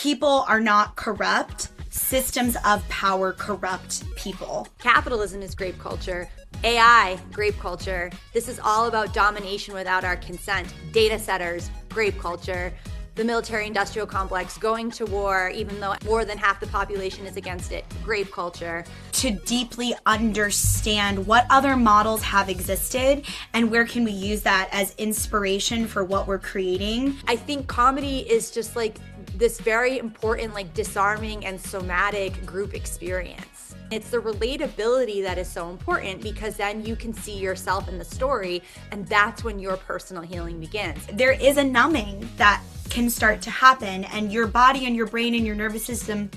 People are not corrupt. Systems of power corrupt people. Capitalism is grape culture. AI, grape culture. This is all about domination without our consent. Data setters, grape culture. The military-industrial complex, going to war even though more than half the population is against it, grape culture. To deeply understand what other models have existed and where can we use that as inspiration for what we're creating. I think comedy is just like this very important, like disarming and somatic group experience. It's the relatability that is so important because then you can see yourself in the story and that's when your personal healing begins. There is a numbing that can start to happen and your body and your brain and your nervous system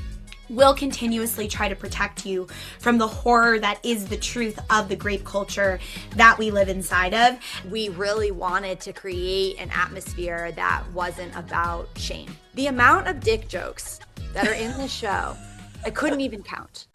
will continuously try to protect you from the horror that is the truth of the grape culture that we live inside of. We really wanted to create an atmosphere that wasn't about shame. The amount of dick jokes that are in this show, I couldn't even count.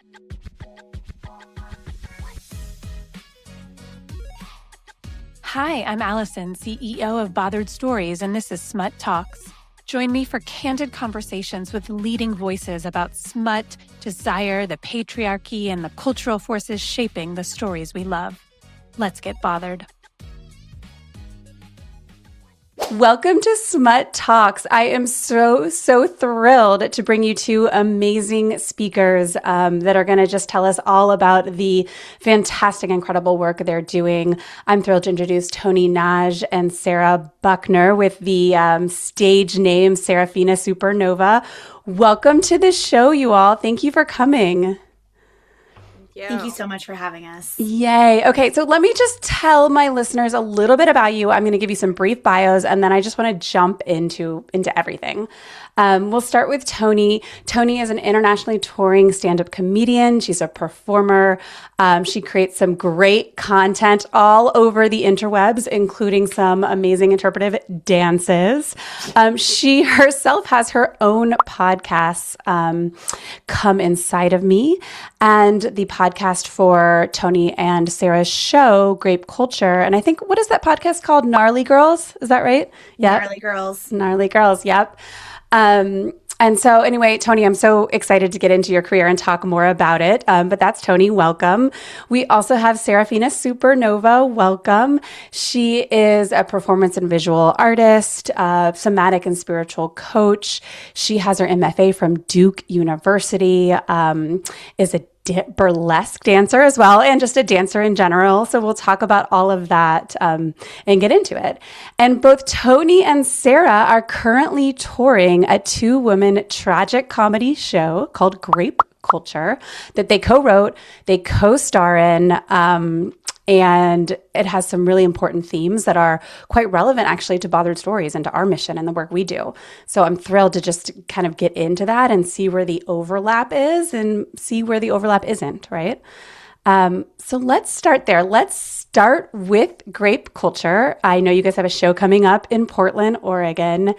Hi, I'm Allison, CEO of Bothered Stories, and this is Smut Talks. Join me for candid conversations with leading voices about smut, desire, the patriarchy, and the cultural forces shaping the stories we love. Let's get bothered. Welcome to Smut Talks. I am so thrilled to bring you two amazing speakers that are going to just tell us all about the fantastic, incredible work they're doing. I'm thrilled to introduce Toni Nagy and Sarah Buckner with the stage name Seraphina Supernova. Welcome to the show, you all. Thank you for coming. Thank you so much for having us. Yay. Okay, so let me just tell my listeners a little bit about you. I'm going to give you some brief bios, and then I just want to jump into everything. We'll start with Toni. Toni is an internationally touring stand-up comedian. She's a performer. She creates some great content all over the interwebs, including some amazing interpretive dances. She herself has her own podcasts, Come Inside of Me, and the podcast for Toni and Sarah's show, Grape Culture. And I think, what is that podcast called? Gnarly Girls? Is that right? Yeah. Gnarly Girls. Gnarly Girls, yep. And so anyway, Toni, I'm so excited to get into your career and talk more about it. But that's Toni. Welcome. We also have Seraphina Supernova. Welcome. She is a performance and visual artist, somatic and spiritual coach. She has her MFA from Duke University, is a burlesque dancer as well, and just a dancer in general. So we'll talk about all of that and get into it. And both Toni and Sarah are currently touring a two-woman tragic comedy show called Grape Culture that they co-wrote, they co-star in, and it has some really important themes that are quite relevant actually to Bothered Stories and to our mission and the work we do. So I'm thrilled to just kind of get into that and see where the overlap is and see where the overlap isn't, right? So let's start there. Let's start with Grape Culture. I know you guys have a show coming up in Portland, Oregon.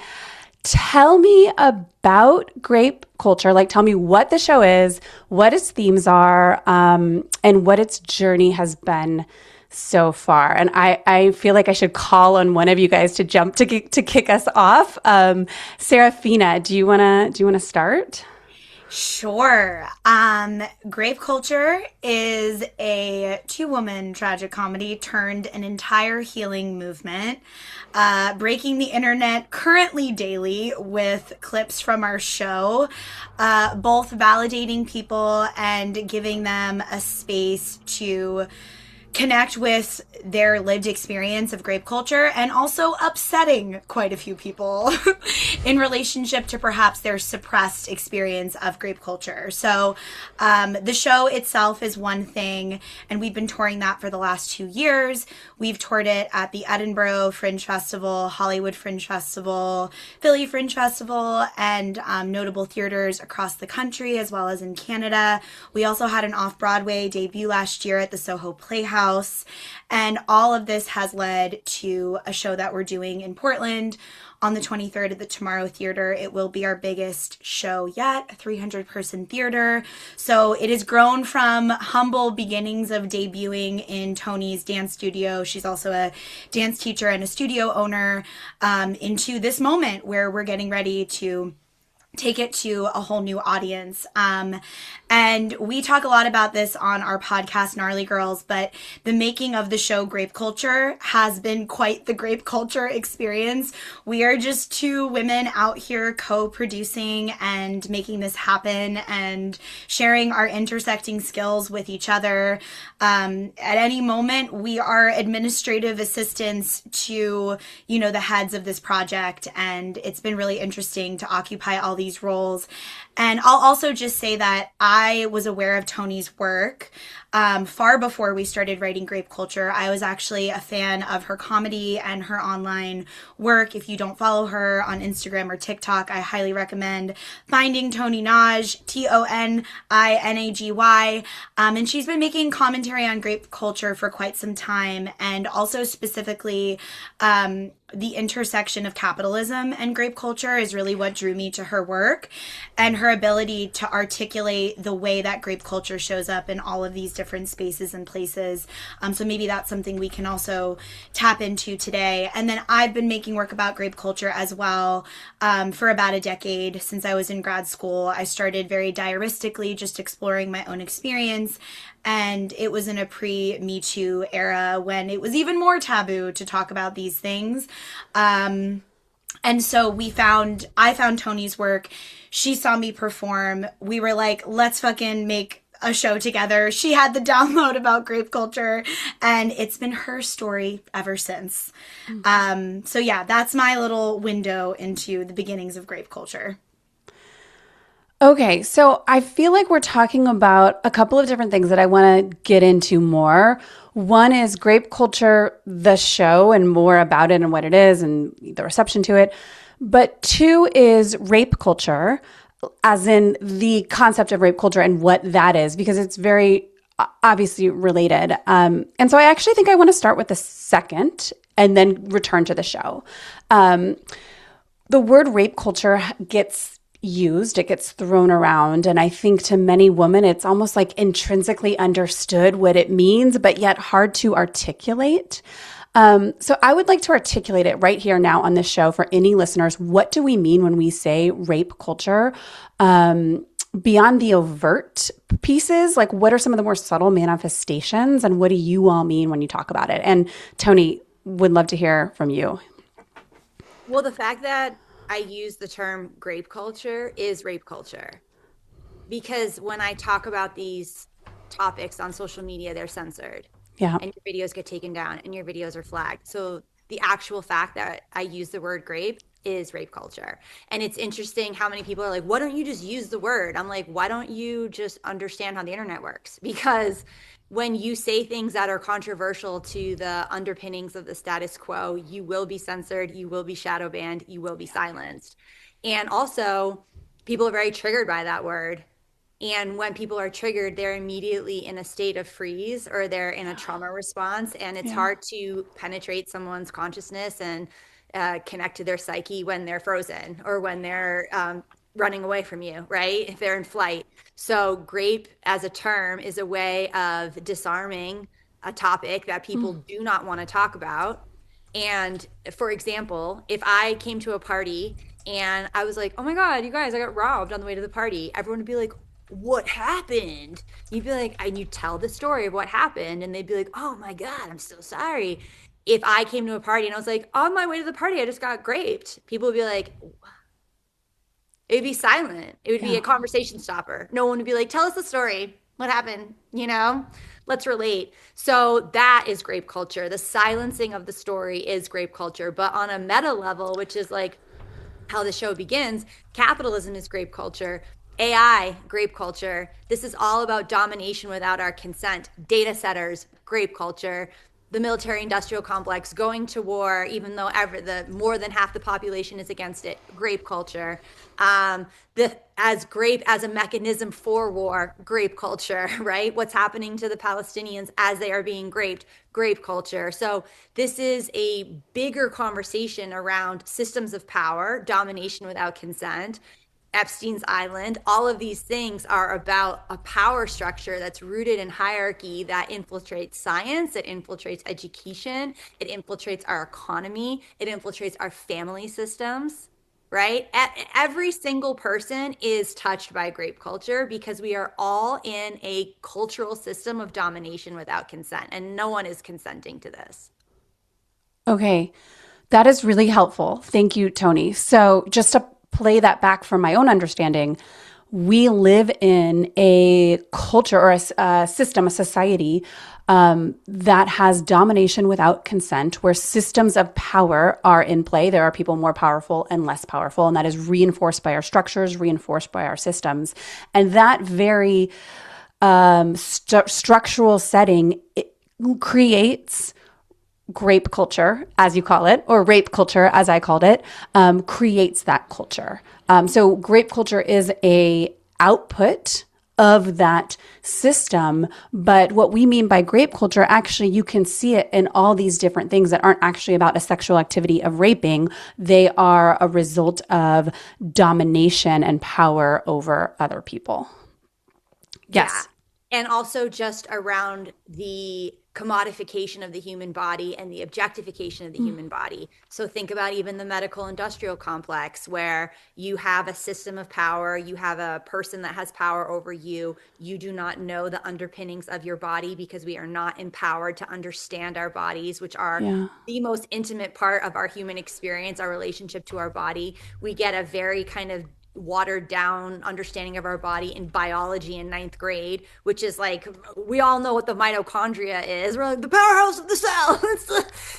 Tell me about Grape Culture. Like, tell me what the show is, what its themes are, and what its journey has been so far. And I feel like I should call on one of you guys to jump to kick us off. Seraphina, do you wanna start? Sure. Grape Culture is a two-woman tragic comedy turned an entire healing movement, breaking the internet currently daily with clips from our show, both validating people and giving them a space to connect with their lived experience of grape culture, and also upsetting quite a few people in relationship to perhaps their suppressed experience of grape culture. So the show itself is one thing, and we've been touring that for the last 2 years. We've toured it at the Edinburgh Fringe Festival, Hollywood Fringe Festival, Philly Fringe Festival, and notable theaters across the country as well as in Canada. We also had an off-Broadway debut last year at the Soho Playhouse. And all of this has led to a show that we're doing in Portland on the 23rd at the Tomorrow Theater. It will be our biggest show yet, a 300-person theater. So it has grown from humble beginnings of debuting in Toni's dance studio. She's also a dance teacher and a studio owner, into this moment where we're getting ready to take it to a whole new audience. And we talk a lot about this on our podcast, Gnarly Girls, but the making of the show Grape Culture has been quite the grape culture experience. We are just two women out here co-producing and making this happen and sharing our intersecting skills with each other. At any moment, we are administrative assistants to, the heads of this project. And it's been really interesting to occupy all these roles. And I'll also just say that I was aware of Toni's work far before we started writing Grape Culture. I was actually a fan of her comedy and her online work. If you don't follow her on Instagram or TikTok, I highly recommend finding Toni Nagy, Toniinagy. And she's been making commentary on Grape Culture for quite some time, and also specifically the intersection of capitalism and grape culture is really what drew me to her work, and her ability to articulate the way that grape culture shows up in all of these different spaces and places. So maybe that's something we can also tap into today. And then I've been making work about grape culture as well for about a decade. Since I was in grad school, I started very diaristically, just exploring my own experience. And it was in a pre-Me Too era when it was even more taboo to talk about these things. And so I found Toni's work. She saw me perform. We were like, let's fucking make a show together. She had the download about grape culture, and it's been her story ever since. So yeah, that's my little window into the beginnings of grape culture. Okay, so I feel like we're talking about a couple of different things that I want to get into more. One is Grape Culture, the show, and more about it and what it is and the reception to it. But two is rape culture, as in the concept of rape culture and what that is, because it's very obviously related. And so I actually think I want to start with the second and then return to the show. The word rape culture gets used, it gets thrown around. And I think to many women, it's almost like intrinsically understood what it means, but yet hard to articulate. So I would like to articulate it right here now on this show for any listeners. What do we mean when we say rape culture? Beyond the overt pieces, like what are some of the more subtle manifestations, and what do you all mean when you talk about it? And Toni, would love to hear from you. Well, the fact that I use the term grape culture is rape culture, because when I talk about these topics on social media, they're censored. Yeah. And your videos get taken down and your videos are flagged. So the actual fact that I use the word grape is rape culture. And it's interesting how many people are like, why don't you just use the word? I'm like, why don't you just understand how the internet works? Because when you say things that are controversial to the underpinnings of the status quo, you will be censored, you will be shadow banned, you will be silenced. And also, people are very triggered by that word. And when people are triggered, they're immediately in a state of freeze, or they're in a trauma response. And it's hard to penetrate someone's consciousness and connect to their psyche when they're frozen, or when they're running away from you, right? If they're in flight. So grape as a term is a way of disarming a topic that people do not want to talk about. And for example, if I came to a party and I was like, oh my God, you guys, I got robbed on the way to the party, everyone would be like, what happened? You'd be like, and you tell the story of what happened, and they'd be like, oh my God, I'm so sorry. If I came to a party and I was like, on my way to the party, I just got graped, people would be like, it would be silent. It would be a conversation stopper. No one would be like, tell us the story. What happened? Let's relate. So that is grape culture. The silencing of the story is grape culture. But on a meta level, which is like how the show begins, capitalism is grape culture. AI, grape culture. This is all about domination without our consent. Data setters, grape culture. The military industrial complex, going to war, even though more than half the population is against it, grape culture. As grape as a mechanism for war, grape culture, right? What's happening to the Palestinians as they are being graped, grape culture. So this is a bigger conversation around systems of power, domination without consent, Epstein's Island. All of these things are about a power structure that's rooted in hierarchy that infiltrates science, it infiltrates education, it infiltrates our economy, it infiltrates our family systems. right? Every single person is touched by grape culture because we are all in a cultural system of domination without consent, and no one is consenting to this. Okay. That is really helpful. Thank you, Toni. So, just to play that back from my own understanding, we live in a culture or a system, a society that has domination without consent, where systems of power are in play. There are people more powerful and less powerful, and that is reinforced by our structures, reinforced by our systems. And that very structural setting creates grape culture, as you call it, or rape culture, as I called it, creates that culture. So grape culture is a output of that system. But what we mean by grape culture, actually, you can see it in all these different things that aren't actually about a sexual activity of raping. They are a result of domination and power over other people. Yes. Yeah. And also just around the commodification of the human body and the objectification of the human body. So think about even the medical industrial complex, where you have a system of power, you have a person that has power over you. You do not know the underpinnings of your body because we are not empowered to understand our bodies, which are the most intimate part of our human experience, our relationship to our body. We get a very kind of watered down understanding of our body in biology in ninth grade, which is like, we all know what the mitochondria is. We're like, the powerhouse of the cell.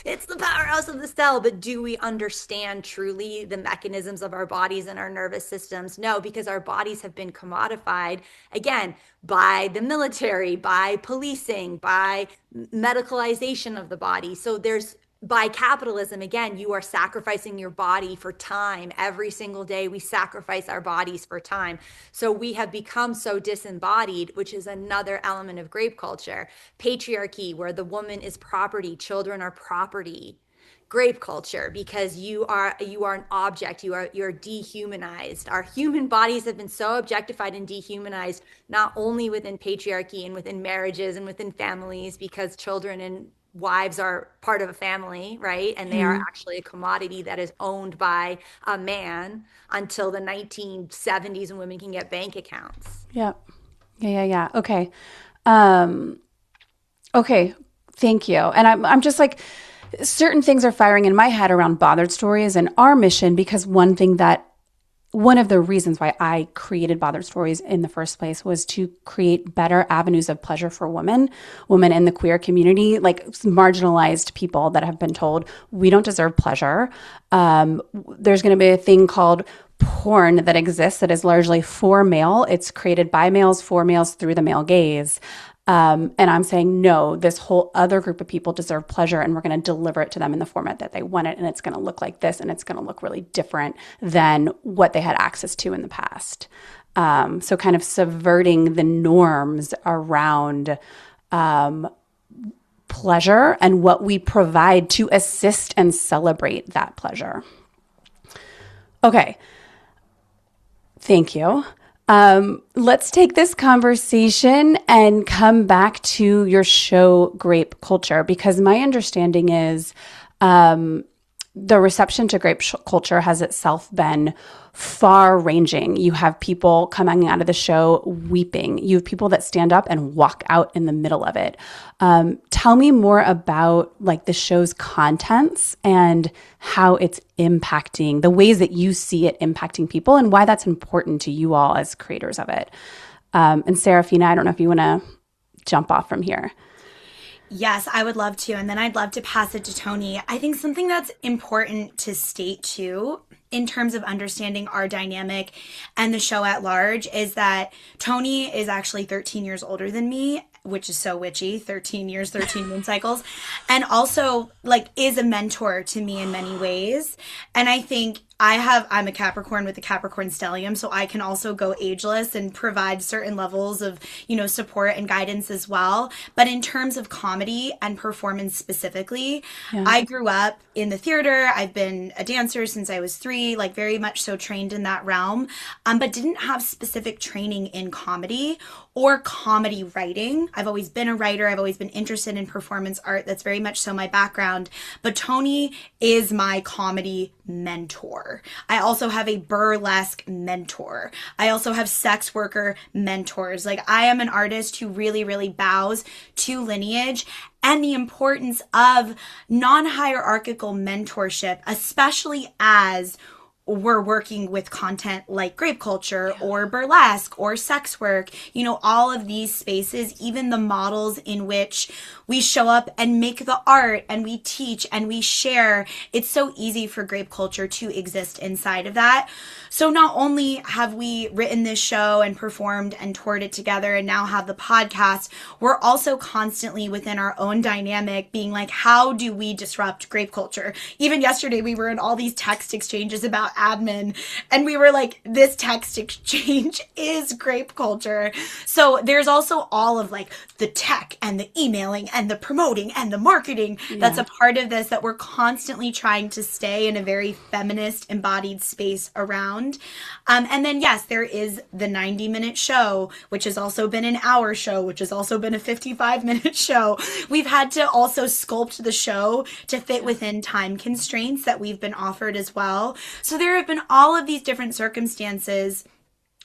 It's the powerhouse of the cell. But do we understand truly the mechanisms of our bodies and our nervous systems? No, because our bodies have been commodified, again, by the military, by policing, by medicalization of the body. So by capitalism, again, you are sacrificing your body for time. Every single day, we sacrifice our bodies for time. So we have become so disembodied, which is another element of grape culture. Patriarchy, where the woman is property, children are property. Grape culture, because you are an object, you're dehumanized. Our human bodies have been so objectified and dehumanized, not only within patriarchy and within marriages and within families, because children and wives are part of a family, right? And they are actually a commodity that is owned by a man until the 1970s when women can get bank accounts. Yeah. Okay. Okay. Thank you. And I'm just like, certain things are firing in my head around bothered stories and our mission, because one of the reasons why I created Bothered Stories in the first place was to create better avenues of pleasure for women in the queer community, like marginalized people that have been told we don't deserve pleasure. There's going to be a thing called porn that exists that is largely for male. It's created by males, for males, through the male gaze. And I'm saying, no, this whole other group of people deserve pleasure, and we're going to deliver it to them in the format that they want it. And it's going to look like this, and it's going to look really different than what they had access to in the past. So kind of subverting the norms around pleasure and what we provide to assist and celebrate that pleasure. Okay. Thank you. Let's take this conversation and come back to your show, Grape Culture, because my understanding is the reception to grape culture has itself been far-ranging. You have people coming out of the show weeping. You have people that stand up and walk out in the middle of it. Tell me more about like the show's contents and how it's impacting, the ways that you see it impacting people, and why that's important to you all as creators of it. And Seraphina, I don't know if you want to jump off from here. Yes, I would love to. And then I'd love to pass it to Toni. I think something that's important to state too, in terms of understanding our dynamic and the show at large, is that Toni is actually 13 years older than me, which is so witchy, 13 years, 13 moon cycles, and also like is a mentor to me in many ways. And I think I'm a Capricorn with a Capricorn stellium, so I can also go ageless and provide certain levels of, support and guidance as well. But in terms of comedy and performance specifically, I grew up in the theater. I've been a dancer since I was 3, like very much so trained in that realm, but didn't have specific training in comedy or comedy writing. I've always been a writer. I've always been interested in performance art. That's very much so my background. But Toni is my comedy mentor. mentor. I also have a burlesque mentor. I also have sex worker mentors. Like, I am an artist who really, really bows to lineage and the importance of non-hierarchical mentorship, especially as we're working with content like grape culture or burlesque or sex work, you know, all of these spaces, even the models in which we show up and make the art and we teach and we share. It's so easy for grape culture to exist inside of that. So not only have we written this show and performed and toured it together and now have the podcast, we're also constantly within our own dynamic being like, how do we disrupt grape culture? Even yesterday, we were in all these text exchanges about admin, and we were like, this text exchange is grape culture. So there's also all of like the tech and the emailing and the promoting and the marketing that's a part of this, that we're constantly trying to stay in a very feminist embodied space around. And then, yes, there is the 90-minute show, which has also been an hour show, which has also been a 55-minute show. We've had to also sculpt the show to fit within time constraints that we've been offered as well. So there have been all of these different circumstances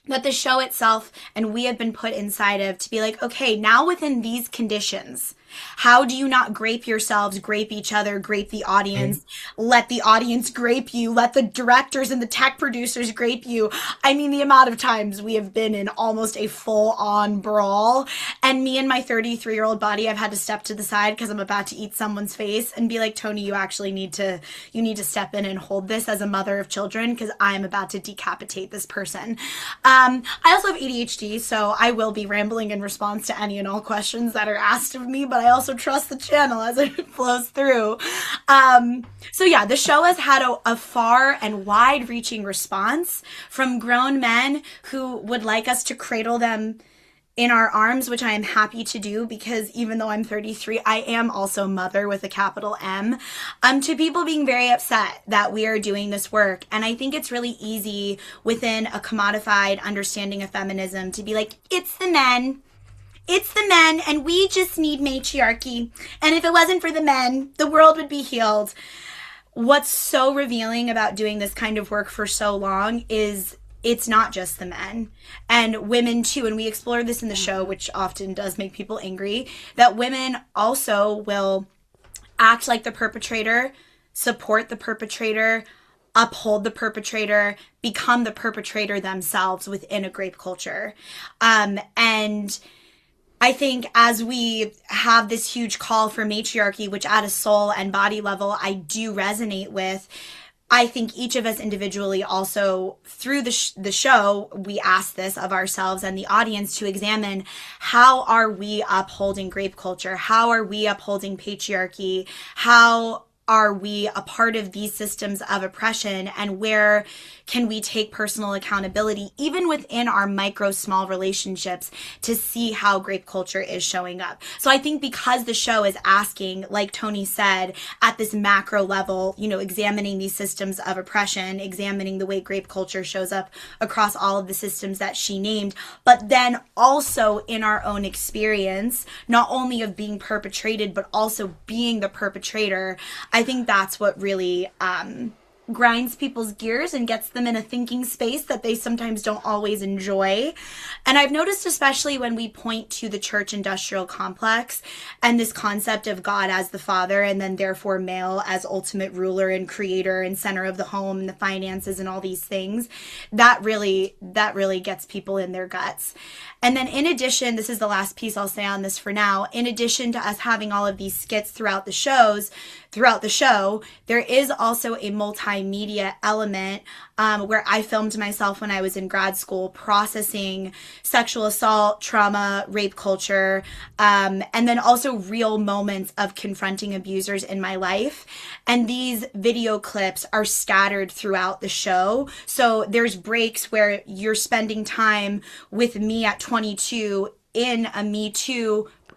that the show itself and we have been put inside of to be like, okay, now within these conditions, how do you not grape yourselves, grape each other, grape the audience, let the audience grape you, let the directors and the tech producers grape you? I mean, the amount of times we have been in almost a full-on brawl, and me and my 33-year-old body, I've had to step to the side because I'm about to eat someone's face and be like, Toni, you actually need to step in and hold this as a mother of children because I'm about to decapitate this person. I also have ADHD, so I will be rambling in response to any and all questions that are asked of me, but I also trust the channel as it flows through. So yeah, the show has had a far and wide-reaching response from grown men who would like us to cradle them in our arms, which I am happy to do because even though I'm 33, I am also mother with a capital M, to people being very upset that we are doing this work. And I think it's really easy within a commodified understanding of feminism to be like, it's the men. It's the men, and we just need matriarchy. And if it wasn't for the men, the world would be healed. What's so revealing about doing this kind of work for so long is it's not just the men, and women too. And we explore this in the show, which often does make people angry, that women also will act like the perpetrator, support the perpetrator, uphold the perpetrator, become the perpetrator themselves within a grape culture. And I think as we have this huge call for matriarchy, which at a soul and body level I do resonate with, I think each of us individually also through the show, we ask this of ourselves and the audience to examine, how are we upholding grape culture? How are we upholding patriarchy? How are we a part of these systems of oppression, and where can we take personal accountability, even within our micro small relationships, to see how grape culture is showing up? So I think because the show is asking, like Toni said, at this macro level, you know, examining these systems of oppression, examining the way grape culture shows up across all of the systems that she named, but then also in our own experience, not only of being perpetrated, but also being the perpetrator. I think that's what really grinds people's gears and gets them in a thinking space that they sometimes don't always enjoy. And I've noticed, especially when we point to the church industrial complex and this concept of God as the father, and then therefore male as ultimate ruler and creator and center of the home and the finances and all these things, that really gets people in their guts. And then in addition, this is the last piece I'll say on this for now, in addition to us having all of these skits throughout the show, there is also a multimedia element where I filmed myself when I was in grad school processing sexual assault, trauma, rape culture, and then also real moments of confronting abusers in my life. And these video clips are scattered throughout the show. So there's breaks where you're spending time with me at 22 in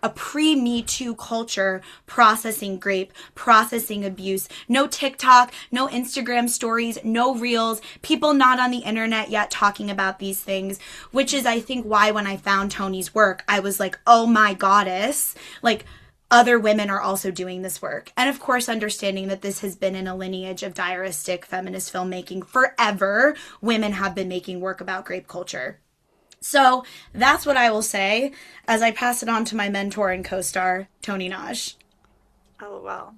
a pre-Me Too culture, processing grape, processing abuse. No TikTok, no Instagram stories, no reels, people not on the internet yet talking about these things, which is, I think, why when I found Toni's work, I was like, oh my goddess, like, other women are also doing this work. And of course, understanding that this has been in a lineage of diaristic feminist filmmaking forever. Women have been making work about grape culture. So that's what I will say as I pass it on to my mentor and co-star, Toni Nagy. Oh, well.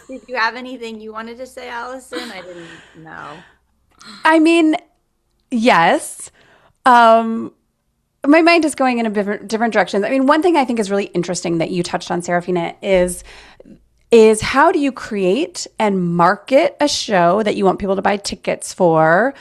Did you have anything you wanted to say, Allison? I didn't know. I mean, yes. Um, my mind is going in a different directions. I mean, one thing I think is really interesting that you touched on, Seraphina, is how do you create and market a show that you want people to buy tickets for,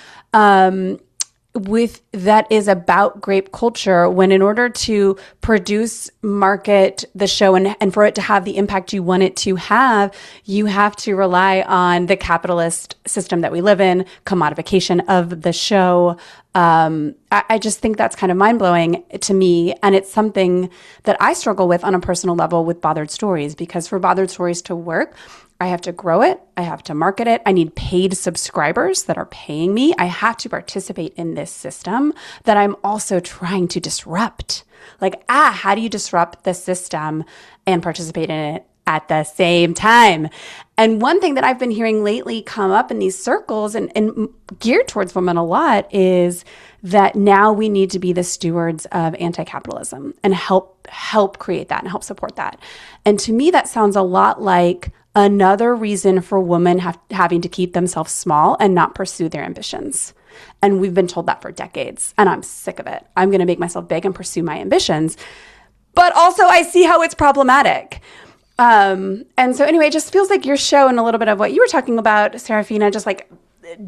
with that is about grape culture, when in order to produce, market the show, and for it to have the impact you want it to have, you have to rely on the system that we live in, commodification of the show. I just think that's kind of mind blowing to me. And it's something that I struggle with on a personal level with Bothered Stories, because for Bothered Stories to work, I have to grow it. I have to market it. I need paid subscribers that are paying me. I have to participate in this system that I'm also trying to disrupt. Like, how do you disrupt the system and participate in it at the same time? And one thing that I've been hearing lately come up in these circles and geared towards women a lot is that now we need to be the stewards of anti-capitalism and help create that and help support that. And to me, that sounds a lot like another reason for women having to keep themselves small and not pursue their ambitions. And we've been told that for decades, and I'm sick of it. I'm going to make myself big and pursue my ambitions. But also I see how it's problematic. And so anyway, it just feels like your show and a little bit of what you were talking about, Seraphina, just like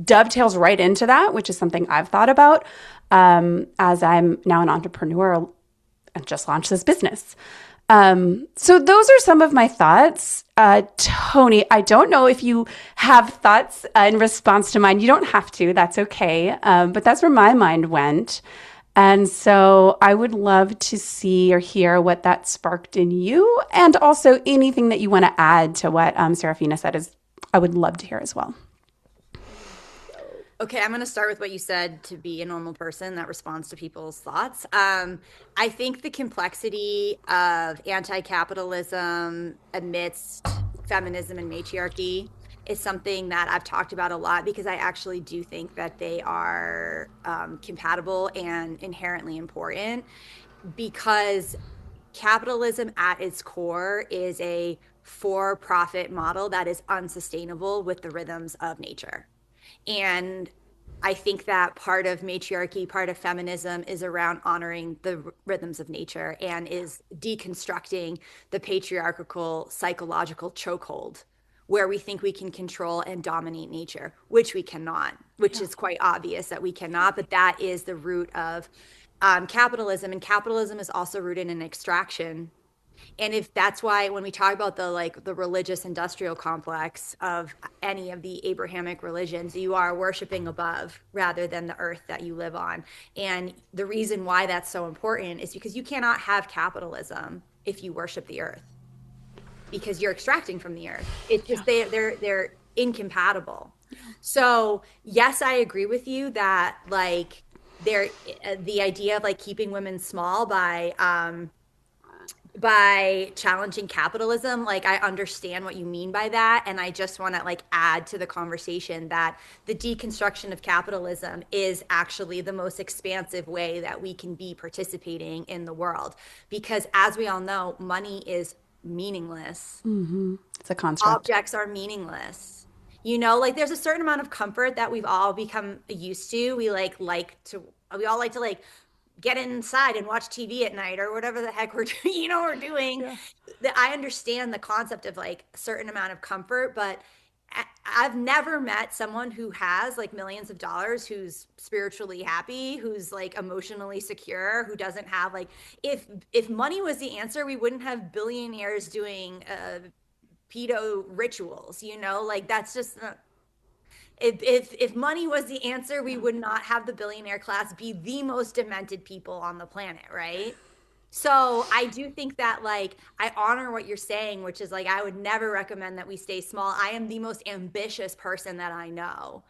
dovetails right into that, which is something I've thought about as I'm now an entrepreneur and just launched this business. So those are some of my thoughts. Toni, I don't know if you have thoughts in response to mine. You don't have to, that's okay. But that's where my mind went. And so I would love to see or hear what that sparked in you, and also anything that you want to add to what Seraphina said I would love to hear as well. Okay, I'm going to start with what you said, to be a normal person that responds to people's thoughts. I think the complexity of anti-capitalism amidst feminism and matriarchy is something that I've talked about a lot, because I actually do think that they are compatible and inherently important, because capitalism at its core is a for-profit model that is unsustainable with the rhythms of nature. And I think that part of matriarchy, part of feminism is around honoring the rhythms of nature and is deconstructing the patriarchal psychological chokehold where we think we can control and dominate nature, which we cannot, which is quite obvious that we cannot, but that is the root of capitalism. And capitalism is also rooted in extraction. And if that's why when we talk about the religious industrial complex of any of the Abrahamic religions, you are worshiping above rather than the earth that you live on. And the reason why that's so important is because you cannot have capitalism if you worship the earth, because you're extracting from the earth. It's just they're incompatible. So yes, I agree with you that the idea of keeping women small by challenging capitalism, I understand what you mean by that. And I just want to add to the conversation that the deconstruction of capitalism is actually the most expansive way that we can be participating in the world. Because as we all know, money is meaningless. Mm-hmm. It's a construct. Objects are meaningless. There's a certain amount of comfort that we've all become used to. We we all like to get inside and watch TV at night or whatever the heck we're doing. Yeah. I understand the concept of a certain amount of comfort, but I've never met someone who has millions of dollars, who's spiritually happy, who's emotionally secure, who doesn't have if money was the answer, we wouldn't have billionaires doing pedo rituals, that's just if money was the answer, we would not have the billionaire class be the most demented people on the planet, right? So I do think that I honor what you're saying, which is I would never recommend that we stay small. I am the most ambitious person that I know.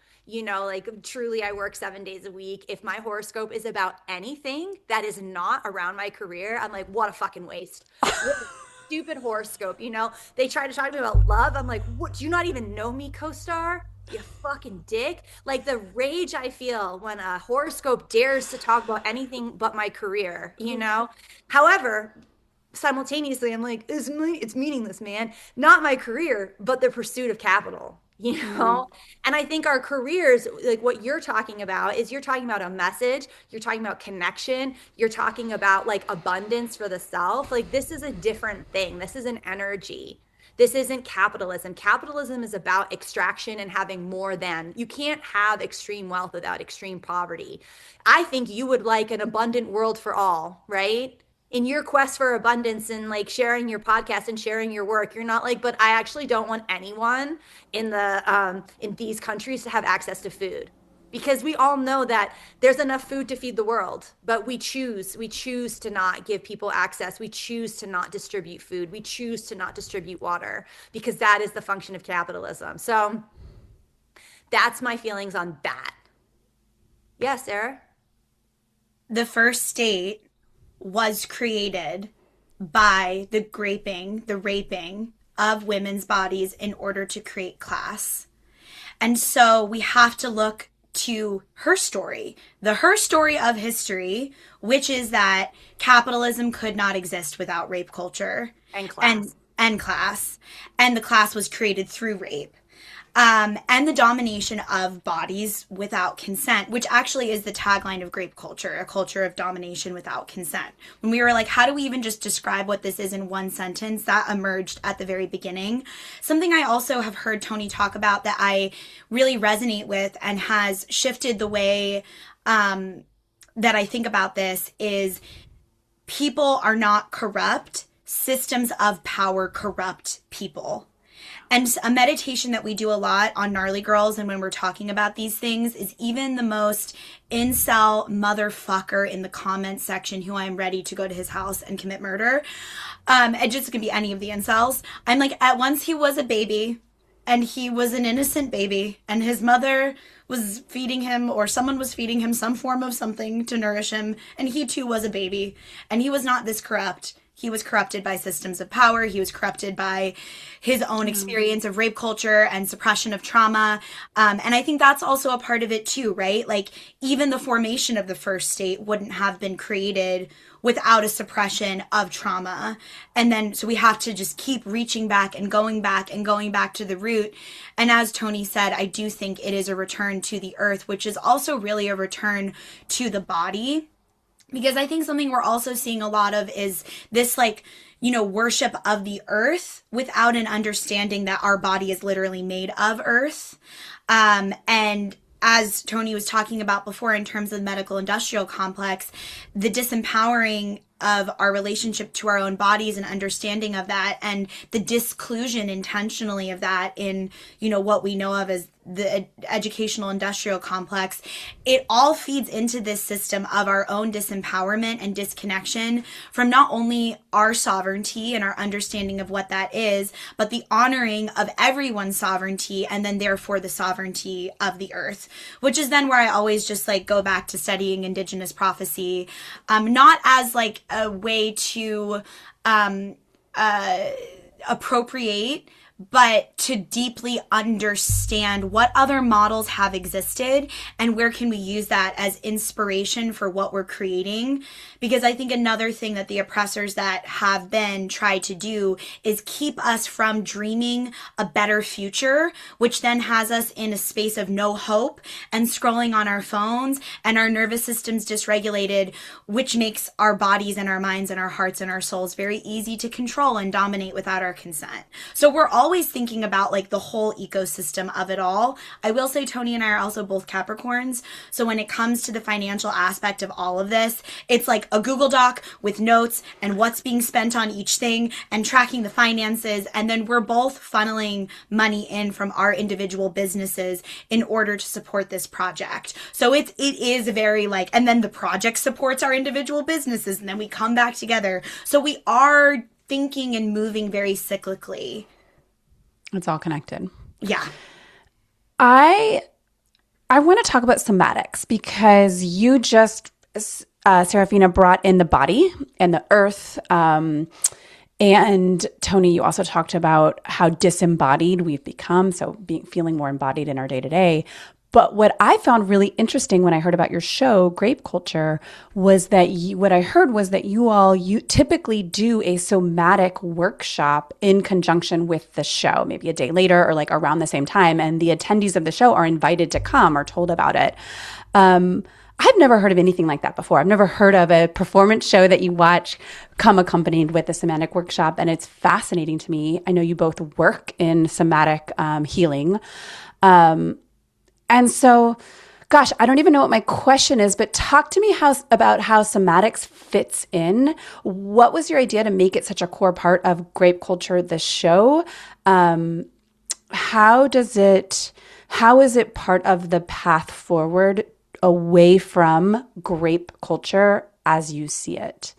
Truly, I work 7 days a week. If my horoscope is about anything that is not around my career, I'm what a fucking waste. stupid horoscope. They try to talk to me about love. I'm like, what? Do you not even know me, co-star? You fucking dick. Like the rage I feel when a horoscope dares to talk about anything but my career. However, simultaneously, I'm like, it's meaningless, man. Not my career, but the pursuit of capital. And I think our careers, like what you're talking about, is you're talking about a message, you're talking about connection, you're talking about like abundance for the self. Like this is a different thing. This is an energy. This isn't capitalism. Capitalism is about extraction and having more than. You can't have extreme wealth without extreme poverty. I think you would like an abundant world for all, right? In your quest for abundance and like sharing your podcast and sharing your work, you're not like, but I actually don't want anyone in these countries to have access to food, because we all know that there's enough food to feed the world, but we choose to not give people access. We choose to not distribute food. We choose to not distribute water, because that is the function of capitalism. So that's my feelings on that. Yes, Sarah? The first state was created by the raping of women's bodies in order to create class. And so we have to look to her story of history, which is that capitalism could not exist without rape culture and class. And class. And the class was created through rape. And the domination of bodies without consent, which actually is the tagline of Grape Culture, a culture of domination without consent. When we were like, how do we even just describe what this is in one sentence? That emerged at the very beginning. Something I also have heard Toni talk about that I really resonate with and has shifted the way that I think about this is people are not corrupt. Systems of power corrupt people. And a meditation that we do a lot on Gnarly Girls and when we're talking about these things is even the most incel motherfucker in the comments section who I'm ready to go to his house and commit murder. It just could be any of the incels. I'm like, at once he was a baby and he was an innocent baby and his mother was feeding him or someone was feeding him some form of something to nourish him. And he too was a baby and he was not this corrupt. He was corrupted by systems of power. He was corrupted by his own experience of rape culture and suppression of trauma. And I think that's also a part of it too, right? Like even the formation of the first state wouldn't have been created without a suppression of trauma. And then, so we have to just keep reaching back and going back to the root. And as Toni said, I do think it is a return to the earth, which is also really a return to the body. Because I think something we're also seeing a lot of is this worship of the earth without an understanding that our body is literally made of earth. And as Toni was talking about before in terms of the medical industrial complex, the disempowering of our relationship to our own bodies and understanding of that and the disclusion intentionally of that in, what we know of as the educational industrial complex, it all feeds into this system of our own disempowerment and disconnection from not only our sovereignty and our understanding of what that is, but the honoring of everyone's sovereignty and then therefore the sovereignty of the earth, which is then where I always just go back to studying indigenous prophecy, not as a way to appropriate, but to deeply understand what other models have existed and where can we use that as inspiration for what we're creating. Because I think another thing that the oppressors that have been tried to do is keep us from dreaming a better future, which then has us in a space of no hope and scrolling on our phones and our nervous systems dysregulated, which makes our bodies and our minds and our hearts and our souls very easy to control and dominate without our consent. So we're always thinking about the whole ecosystem of it all. I will say Toni and I are also both Capricorns. So when it comes to the financial aspect of all of this, it's like a Google Doc with notes and what's being spent on each thing and tracking the finances. And then we're both funneling money in from our individual businesses in order to support this project. So it is very and then the project supports our individual businesses and then we come back together. So we are thinking and moving very cyclically. It's all connected. Yeah. I want to talk about somatics because you just, Seraphina, brought in the body and the earth And Toni, you also talked about how disembodied we've become, so feeling more embodied in our day to day. But what I found really interesting when I heard about your show, Grape Culture, was that what I heard was that you typically do a somatic workshop in conjunction with the show, maybe a day later or like around the same time. And the attendees of the show are invited to come or told about it. I've never heard of anything like that before. I've never heard of a performance show that you watch come accompanied with a somatic workshop. And it's fascinating to me. I know you both work in somatic healing. And so, gosh, I don't even know what my question is, but talk to me about how somatics fits in. What was your idea to make it such a core part of Grape Culture, the show? How is it part of the path forward away from grape culture as you see it?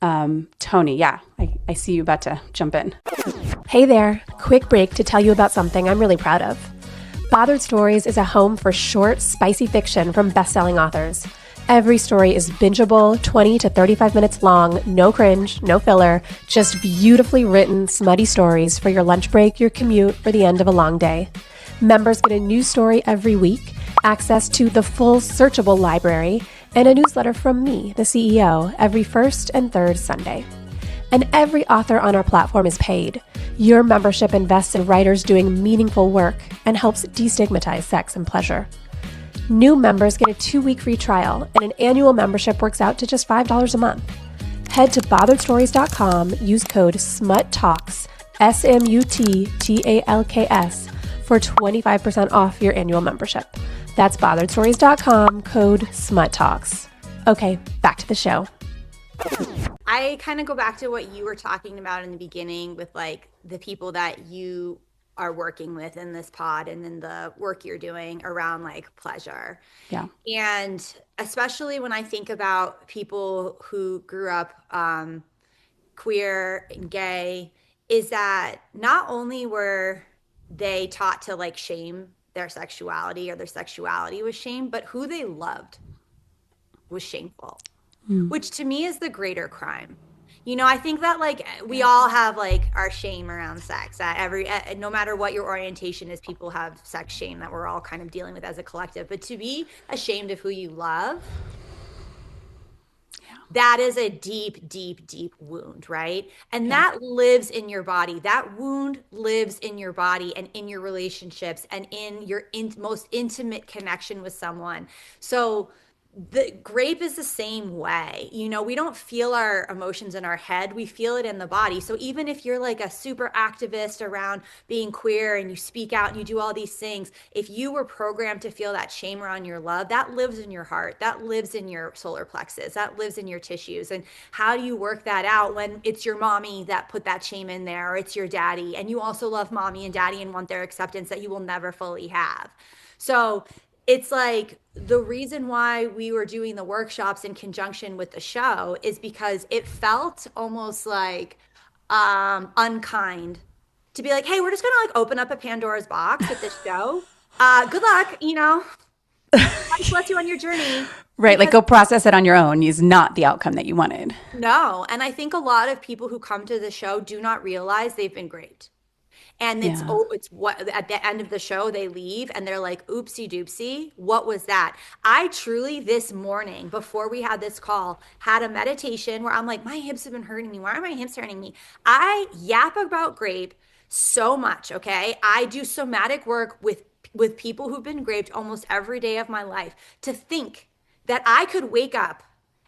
Toni, yeah, I see you about to jump in. Hey there, quick break to tell you about something I'm really proud of. Bothered Stories is a home for short, spicy fiction from best-selling authors. Every story is bingeable, 20 to 35 minutes long, no cringe, no filler, just beautifully written, smutty stories for your lunch break, your commute, or the end of a long day. Members get a new story every week, access to the full searchable library, and a newsletter from me, the CEO, every first and third Sunday. And every author on our platform is paid. Your membership invests in writers doing meaningful work and helps destigmatize sex and pleasure. New members get a 2-week free trial, and an annual membership works out to just $5 a month. Head to botheredstories.com, use code SMUTTALKS, SMUTTALKS, for 25% off your annual membership. That's botheredstories.com, code SMUTTALKS. Okay, back to the show. I kind of go back to what you were talking about in the beginning with like the people that you are working with in this pod and then the work you're doing around like pleasure. Yeah. And especially when I think about people who grew up queer and gay, is that not only were they taught to like shame their sexuality or their sexuality was shame, but who they loved was shameful. Which to me is the greater crime. You know, I think that like we all have like our shame around sex. No matter what your orientation is, people have sex shame that we're all kind of dealing with as a collective. But to be ashamed of who you love, that is a deep, deep, deep wound, right? And that lives in your body. That wound lives in your body and in your relationships and in your most intimate connection with someone. So the grape is the same way. You know, we don't feel our emotions in our head, we feel it in the body. So even if you're like a super activist around being queer and you speak out and you do all these things, if you were programmed to feel that shame around your love, that lives in your heart, that lives in your solar plexus, that lives in your tissues. And how do you work that out when it's your mommy that put that shame in there, or it's your daddy, and you also love mommy and daddy and want their acceptance that you will never fully have? So it's like the reason why we were doing the workshops in conjunction with the show is because it felt almost like unkind to be like, hey, we're just gonna like open up a Pandora's box at this show. Good luck, you know. Bless you on your journey. Right, like go process it on your own is not the outcome that you wanted. No, and I think a lot of people who come to the show do not realize they've been great. And it's what at the end of the show they leave and they're like, oopsie doopsie, what was that? I truly this morning before we had this call had a meditation where I'm like, my hips have been hurting me. Why are my hips hurting me? I yap about grape so much. Okay, I do somatic work with people who've been graped almost every day of my life. To think that I could wake up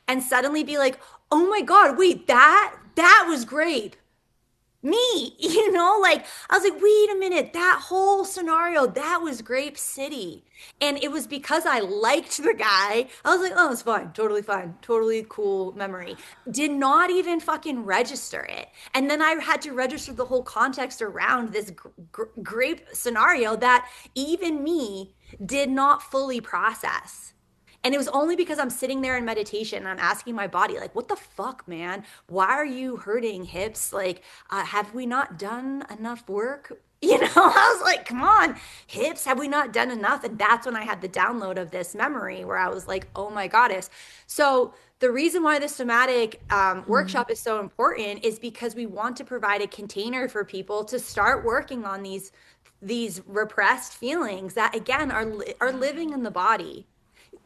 and suddenly be like, oh my God, wait, that was grape. Me, you know, like I was like, wait a minute, that whole scenario, that was Grape City. And it was because I liked the guy. I was like, oh, it's fine, totally cool memory. Did not even fucking register it. And then I had to register the whole context around this grape scenario that even me did not fully process. And it was only because I'm sitting there in meditation and I'm asking my body, like, what the fuck, man? Why are you hurting hips? Like, have we not done enough work? I was like, come on, hips, have we not done enough? And that's when I had the download of this memory where I was like, oh my goddess. So the reason why the somatic workshop is so important is because we want to provide a container for people to start working on these repressed feelings that again are living in the body.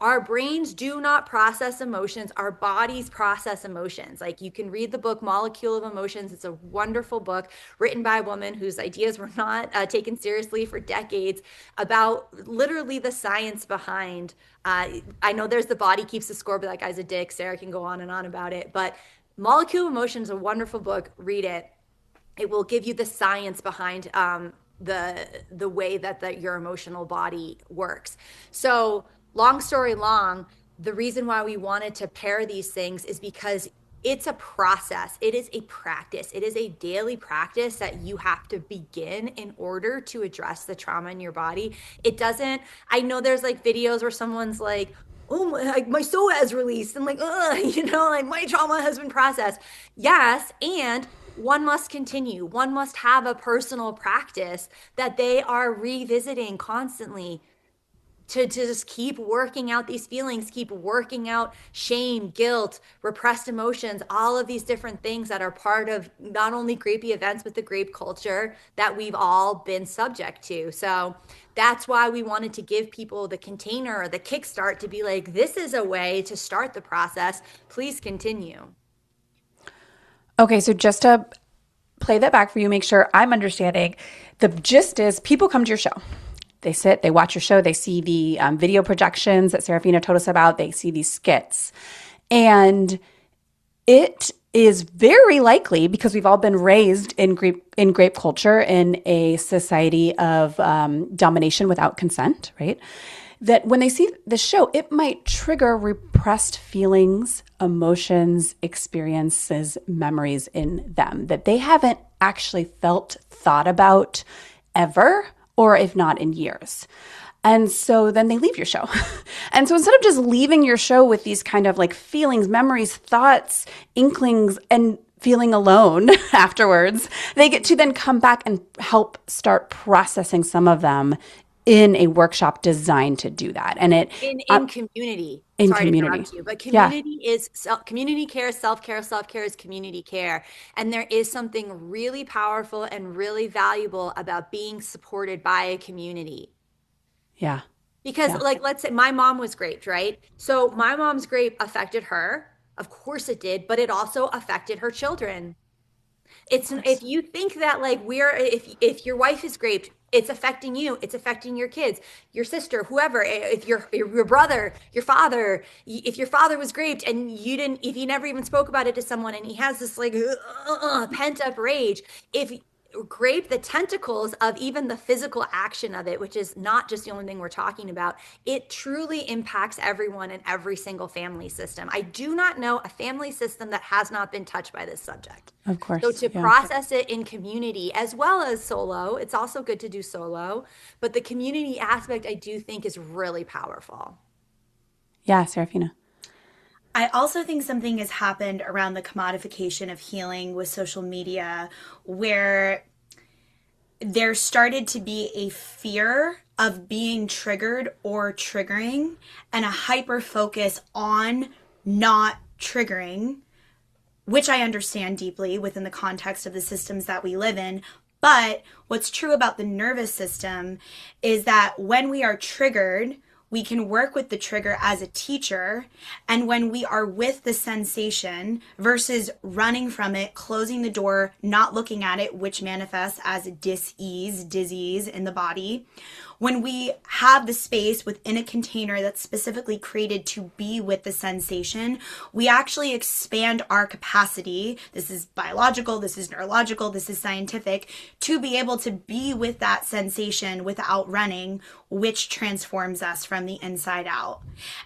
Our brains do not process emotions. Our bodies process emotions. Like, you can read the book Molecule of Emotions. It's a wonderful book written by a woman whose ideas were not taken seriously for decades, about literally the science behind. I know there's The Body Keeps the Score, but that guy's a dick. Sarah can go on and on about it. But Molecule of Emotions is a wonderful book. Read it. It will give you the science behind the way that your emotional body works. So long story long, the reason why we wanted to pair these things is because it's a process. It is a practice. It is a daily practice that you have to begin in order to address the trauma in your body. It doesn't, I know there's like videos where someone's like, oh, my soul has released. And like, like my trauma has been processed. Yes. And one must continue. One must have a personal practice that they are revisiting constantly to just keep working out these feelings, keep working out shame, guilt, repressed emotions, all of these different things that are part of not only grapey events, but the grape culture that we've all been subject to. So that's why we wanted to give people the container or the kickstart to be like, this is a way to start the process. Please continue. Okay, so just to play that back for you, make sure I'm understanding. The gist is people come to your show. They sit, they watch your show, they see the video projections that Seraphina told us about, they see these skits. And it is very likely, because we've all been raised in grape culture in a society of domination without consent, right? That when they see the show, it might trigger repressed feelings, emotions, experiences, memories in them that they haven't actually felt, thought about ever, or if not in years. And so then they leave your show. And so instead of just leaving your show with these kind of like feelings, memories, thoughts, inklings, and feeling alone afterwards, they get to then come back and help start processing some of them in a workshop designed to do that. And it in community. In Sorry community. to interrupt you, but community is community care, self-care is community care. And there is something really powerful and really valuable about being supported by a community. Yeah. Because like, let's say my mom was graped, right? So my mom's grape affected her. Of course it did, but it also affected her children. It's, if you think that like if your wife is graped, it's affecting you, it's affecting your kids, your sister, whoever, if your brother, your father, if your father was graped and if you never even spoke about it to someone and he has this like pent up rage, if grape the tentacles of even the physical action of it, which is not just the only thing we're talking about, it truly impacts everyone in every single family system. I do not know a family system that has not been touched by this subject. Of course. So to process it in community as well as solo, it's also good to do solo, but the community aspect I do think is really powerful. Yeah, Seraphina. I also think something has happened around the commodification of healing with social media, where there started to be a fear of being triggered or triggering and a hyper focus on not triggering, which I understand deeply within the context of the systems that we live in. But what's true about the nervous system is that when we are triggered, we can work with the trigger as a teacher. And when we are with the sensation versus running from it, closing the door, not looking at it, which manifests as dis-ease, disease in the body, when we have the space within a container that's specifically created to be with the sensation, we actually expand our capacity. This is biological, this is neurological, this is scientific, to be able to be with that sensation without running, which transforms us from the inside out.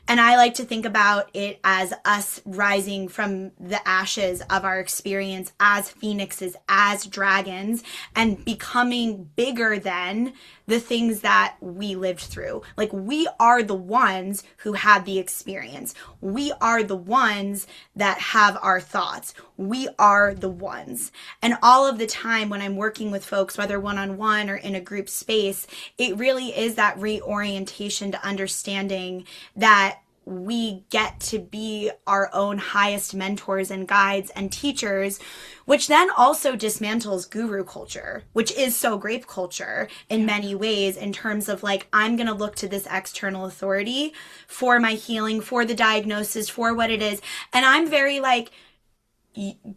And I like to think about it as us rising from the ashes of our experience as phoenixes, as dragons, and becoming bigger than the things that we lived through. Like, we are the ones who had the experience. We are the ones that have our thoughts. We are the ones. And all of the time when I'm working with folks, whether one-on-one or in a group space, it really is that reorientation to understanding that we get to be our own highest mentors and guides and teachers, which then also dismantles guru culture, which is so grape culture in many ways, in terms of like, I'm going to look to this external authority for my healing, for the diagnosis, for what it is. And I'm very like,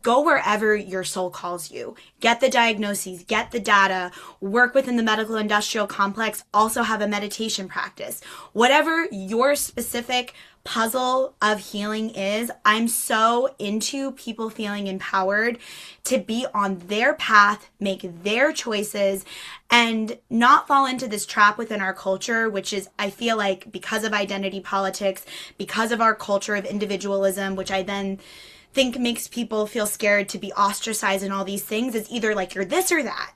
go wherever your soul calls you. Get the diagnoses, get the data, work within the medical industrial complex, also have a meditation practice. Whatever your specific puzzle of healing is, I'm so into people feeling empowered to be on their path, make their choices, and not fall into this trap within our culture, which is, I feel like, because of identity politics, because of our culture of individualism, which I then think makes people feel scared to be ostracized and all these things, is either like you're this or that.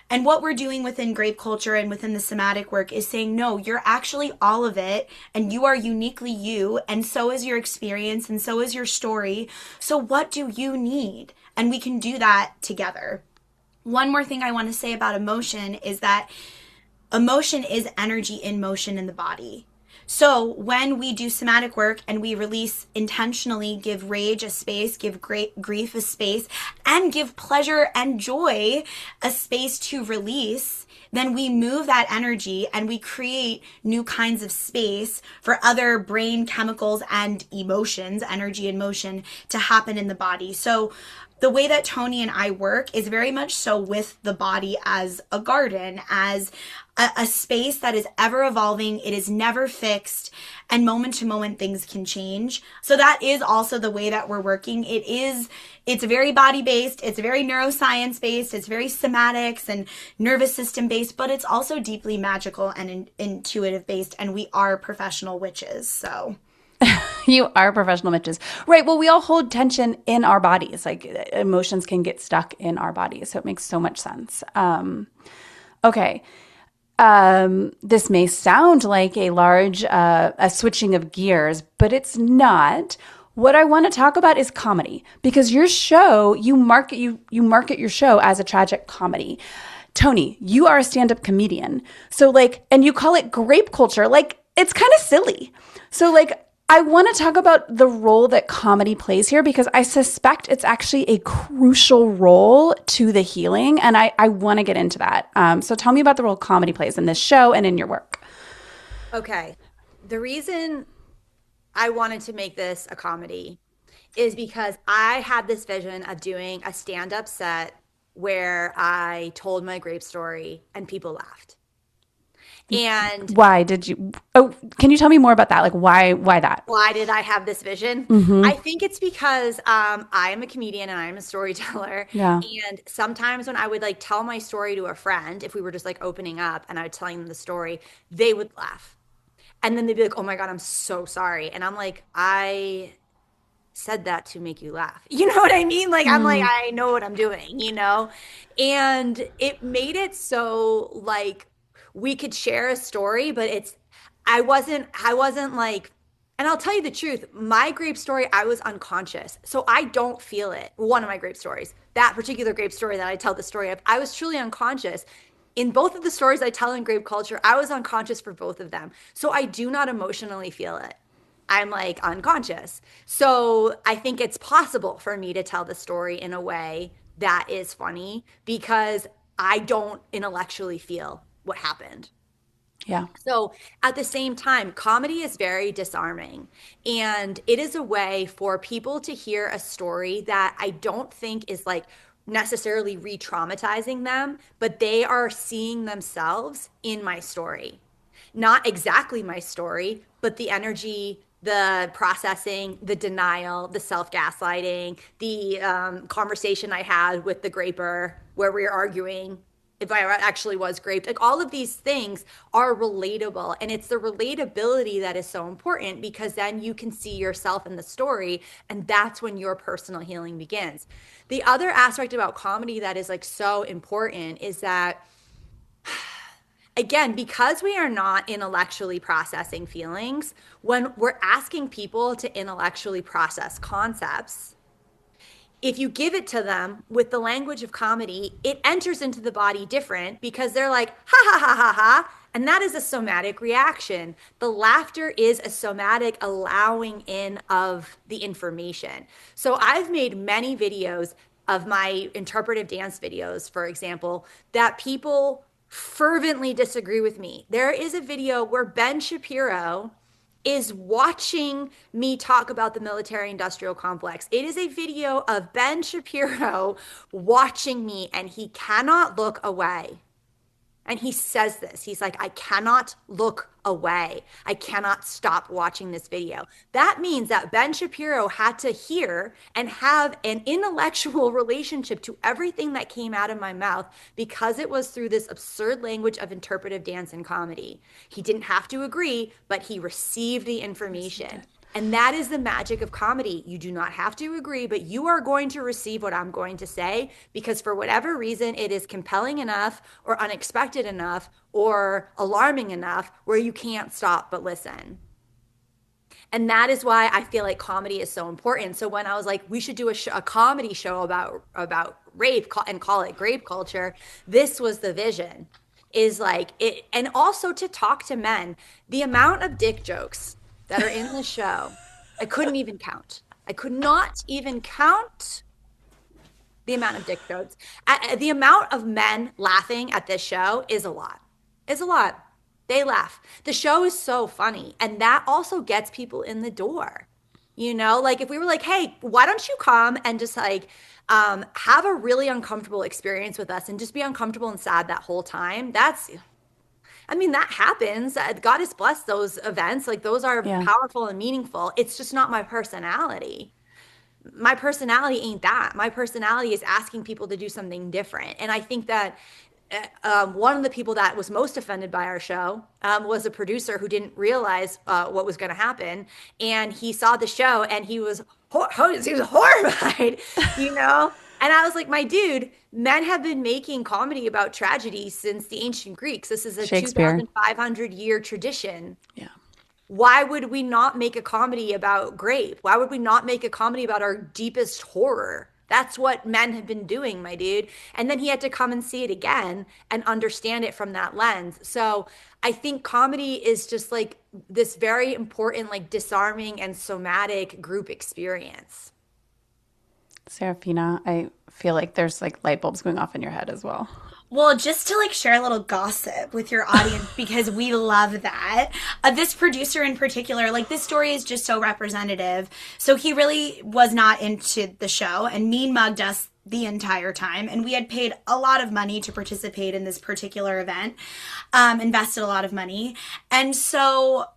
And what we're doing within grape culture and within the somatic work is saying, no, you're actually all of it, and you are uniquely you, and so is your experience, and so is your story. So what do you need? And we can do that together. One more thing I want to say about emotion is that emotion is energy in motion in the body. So when we do somatic work and we release intentionally, give rage a space, give grief a space, and give pleasure and joy a space to release, then we move that energy and we create new kinds of space for other brain chemicals and emotions, energy and motion, to happen in the body. So the way that Toni and I work is very much so with the body as a garden, as a space that is ever evolving. It is never fixed, and moment to moment things can change. So that is also the way that we're working. It's very body based, it's very neuroscience based, it's very somatics and nervous system based, but it's also deeply magical and intuitive based, and we are professional witches, so. You are professional witches. Right. Well, we all hold tension in our bodies. Like, emotions can get stuck in our bodies. So it makes so much sense. Okay. This may sound like a large a switching of gears, but it's not. What I want to talk about is comedy, because your show, you market your show as a tragic comedy. Toni, you are a stand-up comedian. So like, and you call it grape culture. Like, it's kind of silly. So like, I want to talk about the role that comedy plays here, because I suspect it's actually a crucial role to the healing. And I want to get into that. So tell me about the role comedy plays in this show and in your work. Okay. The reason I wanted to make this a comedy is because I had this vision of doing a stand-up set where I told my grape story and people laughed. And why did you? Oh, can you tell me more about that? Like, why that? Why did I have this vision? Mm-hmm. I think it's because I am a comedian and I'm a storyteller. Yeah. And sometimes when I would like tell my story to a friend, if we were just like opening up and I was telling them the story, they would laugh. And then they'd be like, oh my God, I'm so sorry. And I'm like, I said that to make you laugh. You know what I mean? Like, I'm like, I know what I'm doing, you know? And it made it so like we could share a story, but I wasn't like, and I'll tell you the truth, my grape story, I was unconscious. So I don't feel it. One of my grape stories, that particular grape story that I tell the story of, I was truly unconscious. In both of the stories I tell in grape culture, I was unconscious for both of them. So I do not emotionally feel it. I'm like unconscious. So I think it's possible for me to tell the story in a way that is funny because I don't intellectually feel what happened. Yeah. So at the same time, comedy is very disarming, and it is a way for people to hear a story that I don't think is like necessarily re-traumatizing them, but they are seeing themselves in my story. Not exactly my story, but the energy, the processing, the denial, the self-gaslighting, the conversation I had with the graper where we were arguing if I actually was graped. Like, all of these things are relatable, and it's the relatability that is so important, because then you can see yourself in the story, and that's when your personal healing begins. The other aspect about comedy that is like so important is that again, because we are not intellectually processing feelings, when we're asking people to intellectually process concepts, if you give it to them with the language of comedy, it enters into the body different because they're like, ha ha ha ha ha. And that is a somatic reaction. The laughter is a somatic allowing in of the information. So I've made many videos of my interpretive dance videos, for example, that people fervently disagree with me. There is a video where Ben Shapiro is watching me talk about the military industrial complex. It is a video of Ben Shapiro watching me, and he cannot look away. And he says this. He's like, I cannot look away. I cannot stop watching this video. That means that Ben Shapiro had to hear and have an intellectual relationship to everything that came out of my mouth because it was through this absurd language of interpretive dance and comedy. He didn't have to agree, but he received the information. And that is the magic of comedy. You do not have to agree, but you are going to receive what I'm going to say because for whatever reason, it is compelling enough or unexpected enough or alarming enough where you can't stop but listen. And that is why I feel like comedy is so important. So when I was like, we should do a comedy show about rape and call it Grape Culture, this was the vision, is like it. And also to talk to men, the amount of dick jokes that are in the show, I couldn't even count. I could not even count the amount of dick jokes. The amount of men laughing at this show is a lot. It's a lot. They laugh. The show is so funny. And that also gets people in the door. You know, like if we were like, hey, why don't you come and just like have a really uncomfortable experience with us and just be uncomfortable and sad that whole time. That happens. God has blessed those events. Like those are powerful and meaningful. It's just not my personality. My personality ain't that. My personality is asking people to do something different. And I think that one of the people that was most offended by our show was a producer who didn't realize what was going to happen. And he saw the show and he was horrified, you know? And I was like, my dude, men have been making comedy about tragedy since the ancient Greeks. This is a 2,500-year tradition. Yeah. Why would we not make a comedy about grape? Why would we not make a comedy about our deepest horror? That's what men have been doing, my dude. And then he had to come and see it again and understand it from that lens. So I think comedy is just like this very important, like disarming and somatic group experience. Seraphina, I feel like there's like light bulbs going off in your head as well. Well, just to like share a little gossip with your audience because we love that. This producer in particular, like this story is just so representative. So he really was not into the show and mean mugged us the entire time. And we had paid a lot of money to participate in this particular event, invested a lot of money. And so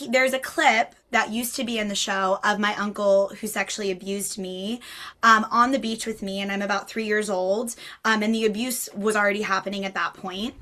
there's a clip that used to be in the show of my uncle who sexually abused me on the beach with me, and I'm about 3 years old, and the abuse was already happening at that point.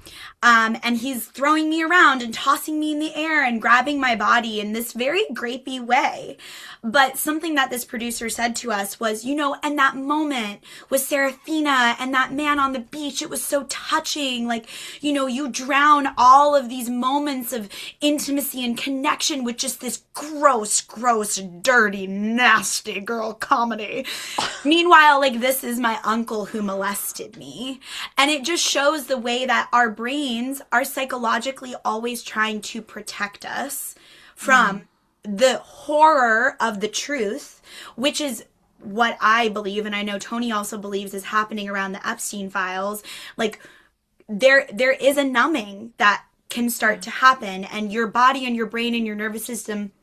And he's throwing me around and tossing me in the air and grabbing my body in this very grapey way. But something that this producer said to us was, you know, and that moment with Seraphina and that man on the beach, it was so touching. Like, you know, you drown all of these moments of intimacy and connection with just this gross, dirty, nasty girl comedy. Meanwhile, like, this is my uncle who molested me. And it just shows the way that our brains are psychologically always trying to protect us from the horror of the truth, which is what I believe, and I know Toni also believes is happening around the Epstein files. Like, there is a numbing that can start to happen, and your body and your brain and your nervous system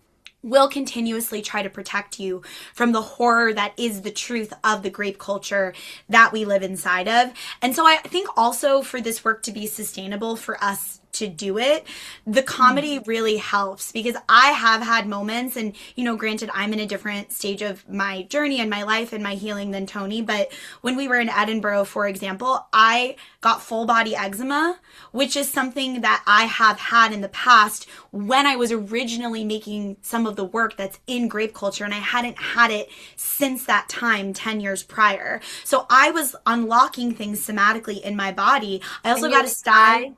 will continuously try to protect you from the horror that is the truth of the grape culture that we live inside of. And so I think also for this work to be sustainable for us to do it, the comedy really helps, because I have had moments, and, you know, granted, I'm in a different stage of my journey and my life and my healing than Toni, but when we were in Edinburgh, for example, I got full body eczema, which is something that I have had in the past when I was originally making some of the work that's in grape culture, and I hadn't had it since that time 10 years prior. So I was unlocking things somatically in my body. I also got a sty.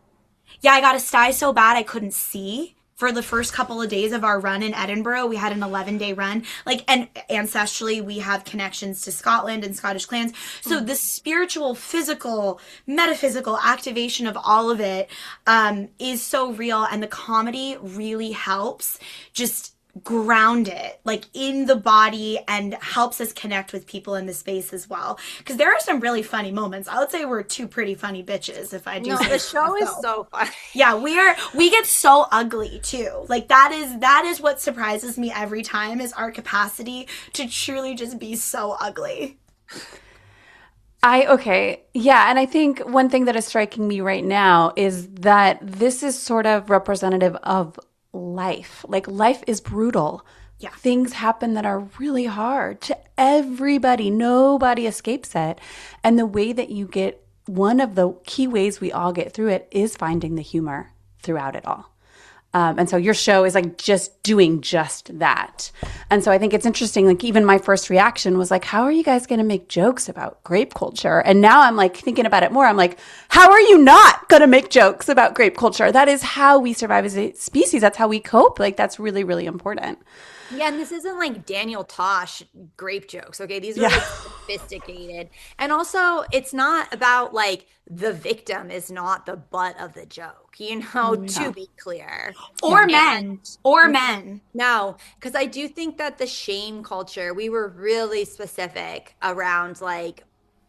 Yeah, I got a sty so bad I couldn't see. For the first couple of days of our run in Edinburgh, we had an 11-day run. Like, and ancestrally, we have connections to Scotland and Scottish clans. So the spiritual, physical, metaphysical activation of all of it is so real. And the comedy really helps just ground it like in the body and helps us connect with people in the space as well, because there are some really funny moments. I would say we're two pretty funny bitches, if I do say the so show is myself. so fun. Yeah, we get so ugly too. Like that is what surprises me every time, is our capacity to truly just be so ugly. Okay. Yeah. And I think one thing that is striking me right now is that this is sort of representative of life. Like, life is brutal. Yeah. Things happen that are really hard to everybody. Nobody escapes it. And the way that you get, one of the key ways we all get through it is finding the humor throughout it all. And so your show is like just doing just that. And so I think it's interesting, like even my first reaction was like, how are you guys going to make jokes about grape culture? And now I'm like thinking about it more. I'm like, how are you not going to make jokes about grape culture? That is how we survive as a species. That's how we cope. Like, that's really, really important. Yeah, and this isn't like Daniel Tosh grape jokes, okay? These are like sophisticated. And also, it's not about like the victim is not the butt of the joke, to be clear. Or men. Or men. No, because I do think that the shame culture, we were really specific around like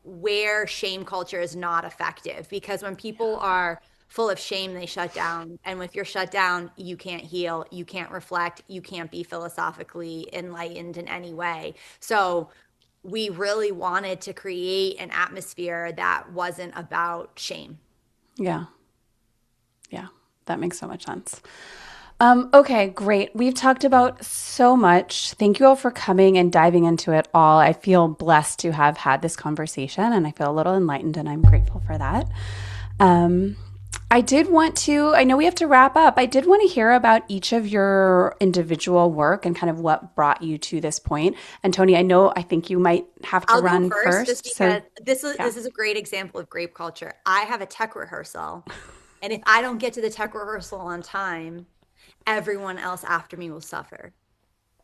where shame culture is not effective, because when people are full of shame, they shut down. And if you're shut down, you can't heal, you can't reflect, you can't be philosophically enlightened in any way. So we really wanted to create an atmosphere that wasn't about shame. Yeah. Yeah. That makes so much sense. Okay, great. We've talked about so much. Thank you all for coming and diving into it all. I feel blessed to have had this conversation, and I feel a little enlightened, and I'm grateful for that. I know we have to wrap up. I did want to hear about each of your individual work and kind of what brought you to this point. And Toni, I think you might have to run go first. Just because this is a great example of grape culture. I have a tech rehearsal, and if I don't get to the tech rehearsal on time, everyone else after me will suffer.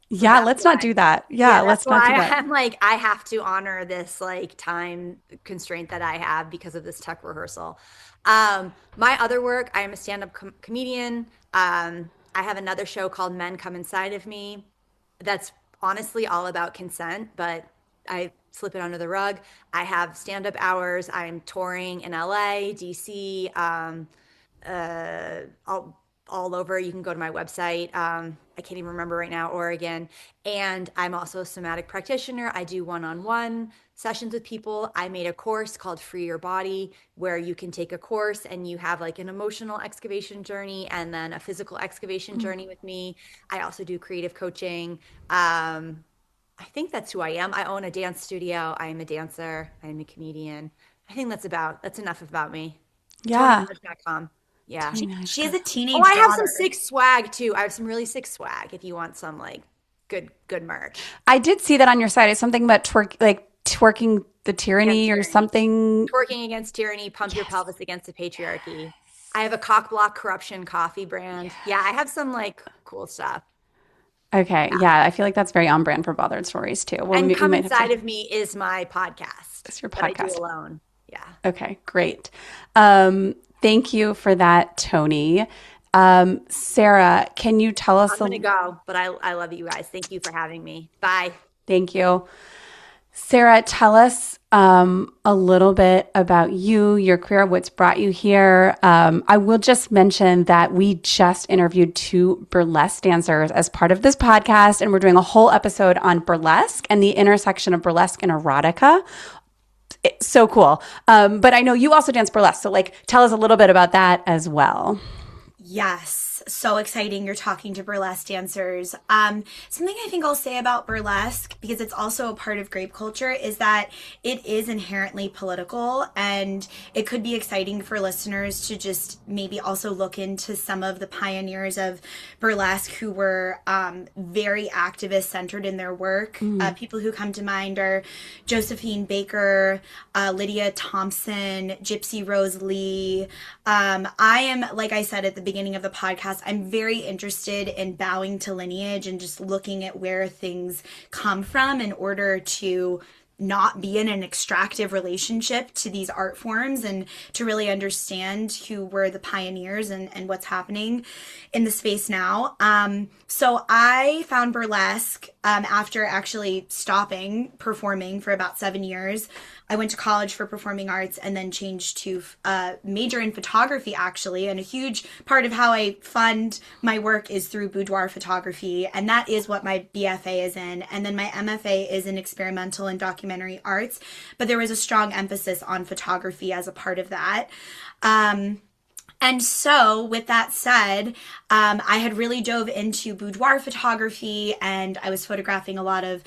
Yeah, let's not do that. Yeah, let's not do that. I'm like, I have to honor this like time constraint that I have because of this tech rehearsal. My other work, I am a stand-up comedian. I have another show called Men Come Inside of Me. That's honestly all about consent, but I slip it under the rug. I have stand-up hours. I'm touring in LA, DC, all over. You can go to my website. I can't even remember right now, Oregon. And I'm also a somatic practitioner. I do one-on-one sessions with people. I made a course called Free Your Body, where you can take a course and you have like an emotional excavation journey and then a physical excavation journey with me. I also do creative coaching. I think that's who I am. I own a dance studio. I am a dancer. I am a comedian. I think that's enough about me. Yeah. ToniandSeraphina.com. Yeah. She has a teenage I have daughter. some sick swag too. I have some really sick swag if you want some like good merch. I did see that on your site. It's something about twerking the tyranny or something. Twerking against tyranny, pump your pelvis against the patriarchy. I have a cock block corruption coffee brand. Yeah, I have some like cool stuff. Okay. Yeah. I feel like that's very on brand for Bothered Stories too. Well, and Come Inside of Me is my podcast. It's your podcast. podcast. I do alone. Yeah. Okay, great. Thank you for that, Toni. Sarah, can you tell us? I'm going to go, but I love you guys. Thank you for having me. Bye. Thank you. Sarah, tell us a little bit about you, your career, what's brought you here. I will just mention that we just interviewed 2 burlesque dancers as part of this podcast, and we're doing a whole episode on burlesque and the intersection of burlesque and erotica. It's so cool. But I know you also dance burlesque, so like tell us a little bit about that as well. Yes. it's so exciting you're talking to burlesque dancers. Something I think I'll say about burlesque, because it's also a part of grape culture, is that it is inherently political, and it could be exciting for listeners to just maybe also look into some of the pioneers of burlesque who were very activist centered in their work. People who come to mind are Josephine Baker, Lydia Thompson, Gypsy Rose Lee. I am, like I said at the beginning of the podcast, I'm very interested in bowing to lineage and just looking at where things come from in order to not be in an extractive relationship to these art forms, and to really understand who were the pioneers and what's happening in the space now. So I found burlesque after actually stopping performing for about 7 years. I went to college for performing arts and then changed to major in photography, actually. And a huge part of how I fund my work is through boudoir photography. And that is what my BFA is in. And then my MFA is in experimental and documentary arts. But there was a strong emphasis on photography as a part of that. And so, with that said, I had really dove into boudoir photography, and I was photographing a lot of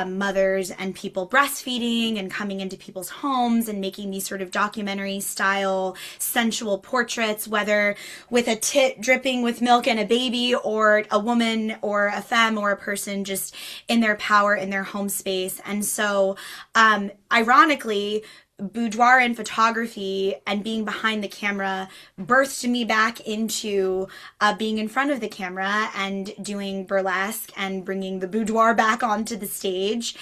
mothers and people breastfeeding and coming into people's homes and making these sort of documentary style sensual portraits, whether with a tit dripping with milk and a baby, or a woman or a femme or a person just in their power in their home space. And so, ironically, boudoir and photography and being behind the camera birthed me back into being in front of the camera and doing burlesque and bringing the boudoir back onto the stage.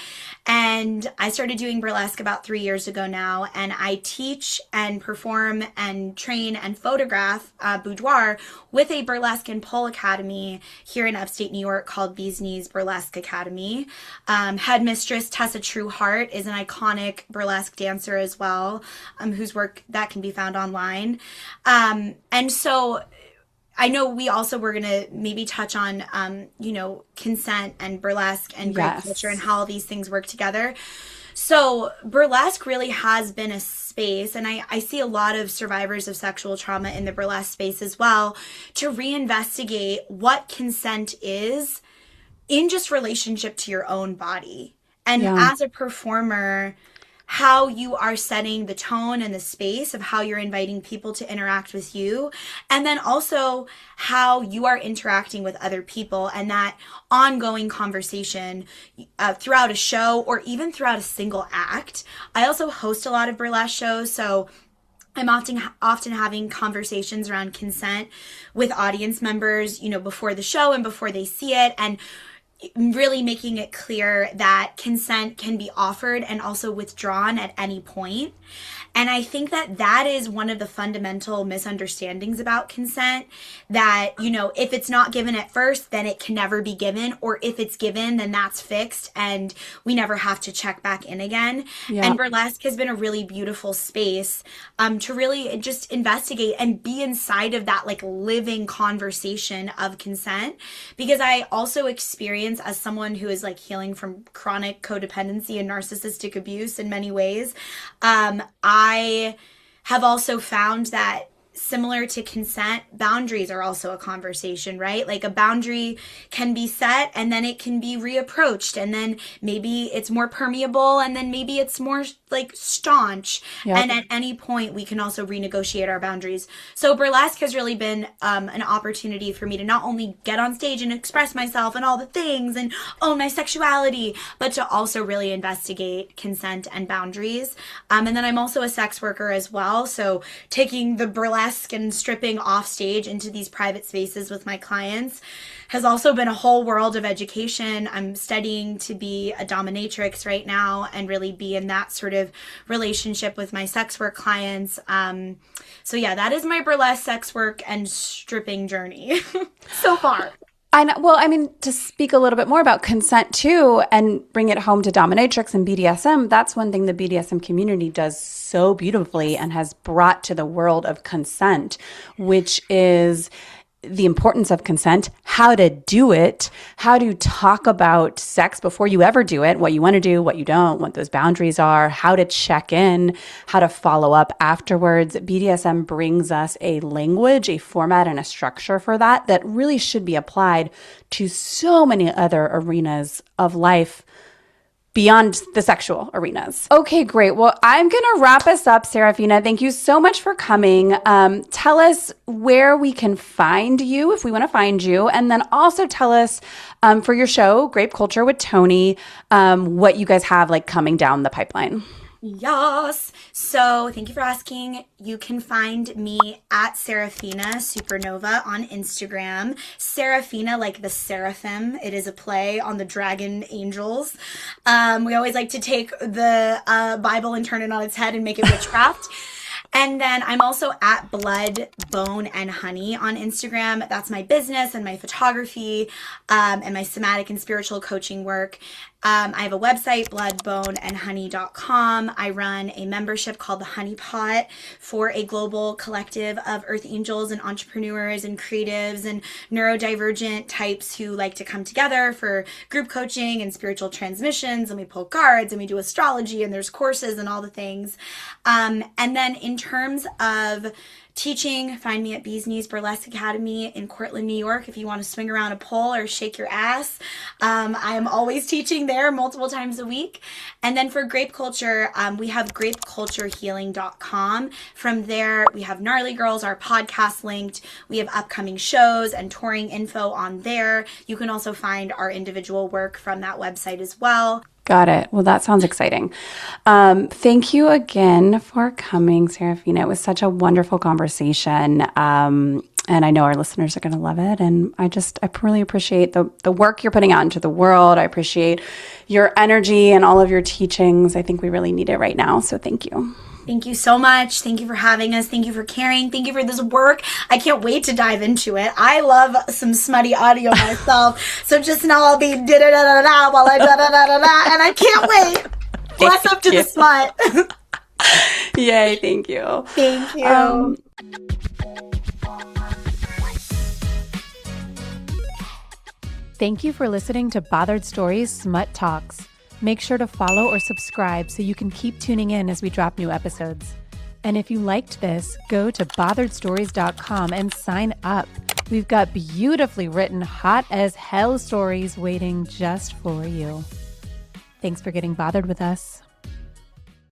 And I started doing burlesque about 3 years ago now, and I teach and perform and train and photograph boudoir with a burlesque and pole academy here in upstate New York called Bee's Knees Burlesque Academy. Headmistress Tessa Trueheart is an iconic burlesque dancer as well, whose work that can be found online. And so I know we also were going to maybe touch on, consent and burlesque and grape culture and how all these things work together. So burlesque really has been a space, and I see a lot of survivors of sexual trauma in the burlesque space as well, to reinvestigate what consent is in just relationship to your own body. And as a performer, how you are setting the tone and the space of how you're inviting people to interact with you, and then also how you are interacting with other people, and that ongoing conversation throughout a show or even throughout a single act. I also host a lot of burlesque shows, so I'm often having conversations around consent with audience members, before the show and before they see it, and really making it clear that consent can be offered and also withdrawn at any point. And I think that is one of the fundamental misunderstandings about consent, that, if it's not given at first, then it can never be given, or if it's given, then that's fixed and we never have to check back in again. Yeah. And burlesque has been a really beautiful space to really just investigate and be inside of that living conversation of consent, because I also experience, as someone who is healing from chronic codependency and narcissistic abuse in many ways, I have also found that, similar to consent, boundaries are also a conversation, right? A boundary can be set and then it can be reapproached, and then maybe it's more permeable, and then maybe it's more staunch. Yep. And at any point we can also renegotiate our boundaries. So burlesque has really been an opportunity for me to not only get on stage and express myself and all the things and own my sexuality, but to also really investigate consent and boundaries. And then I'm also a sex worker as well, so taking the burlesque and stripping off stage into these private spaces with my clients has also been a whole world of education. I'm studying to be a dominatrix right now and really be in that sort of relationship with my sex work clients. So yeah, that is my burlesque, sex work, and stripping journey so far. To speak a little bit more about consent too, and bring it home to dominatrix and BDSM, that's one thing the BDSM community does so beautifully and has brought to the world of consent, which is the importance of consent, how to do it, how to talk about sex before you ever do it, what you want to do, what you don't, what those boundaries are, how to check in, how to follow up afterwards. BDSM brings us a language, a format, and a structure for that really should be applied to so many other arenas of life beyond the sexual arenas. Okay, great. Well, I'm going to wrap us up, Seraphina. Thank you so much for coming. Tell us where we can find you if we want to find you. And then also tell us for your show, Grape Culture with Toni, what you guys have like coming down the pipeline. Yes. So thank you for asking. You can find me at Seraphina Supernova on Instagram. Seraphina, like the seraphim. It is a play on the dragon angels. We always like to take the Bible and turn it on its head and make it witchcraft. And then I'm also at Blood, Bone, and Honey on Instagram. That's my business and my photography and my somatic and spiritual coaching work. I have a website, bloodboneandhoney.com. I run a membership called the Honey Pot for a global collective of earth angels and entrepreneurs and creatives and neurodivergent types who like to come together for group coaching and spiritual transmissions. And we pull cards and we do astrology and there's courses and all the things. And then in terms of teaching, find me at Bee's Knees Burlesque Academy in Cortland, New York. If you want to swing around a pole or shake your ass, I am always teaching there multiple times a week. And then for Grape Culture, we have grapeculturehealing.com. From there, we have Gnarly Girls, our podcast linked. We have upcoming shows and touring info on there. You can also find our individual work from that website as well. Got it. Well, that sounds exciting. Thank you again for coming, Seraphina. It was such a wonderful conversation. And I know our listeners are going to love it. And I really appreciate the work you're putting out into the world. I appreciate your energy and all of your teachings. I think we really need it right now. So thank you. Thank you so much. Thank you for having us. Thank you for caring. Thank you for this work. I can't wait to dive into it. I love some smutty audio myself. So just now I'll be da-da-da-da-da while I da-da-da-da-da. And I can't wait. Bless up to the smut. Yay. Thank you. Thank you. Thank you for listening to Bothered Stories Smut Talks. Make sure to follow or subscribe so you can keep tuning in as we drop new episodes. And if you liked this, go to botheredstories.com and sign up. We've got beautifully written, hot as hell stories waiting just for you. Thanks for getting bothered with us.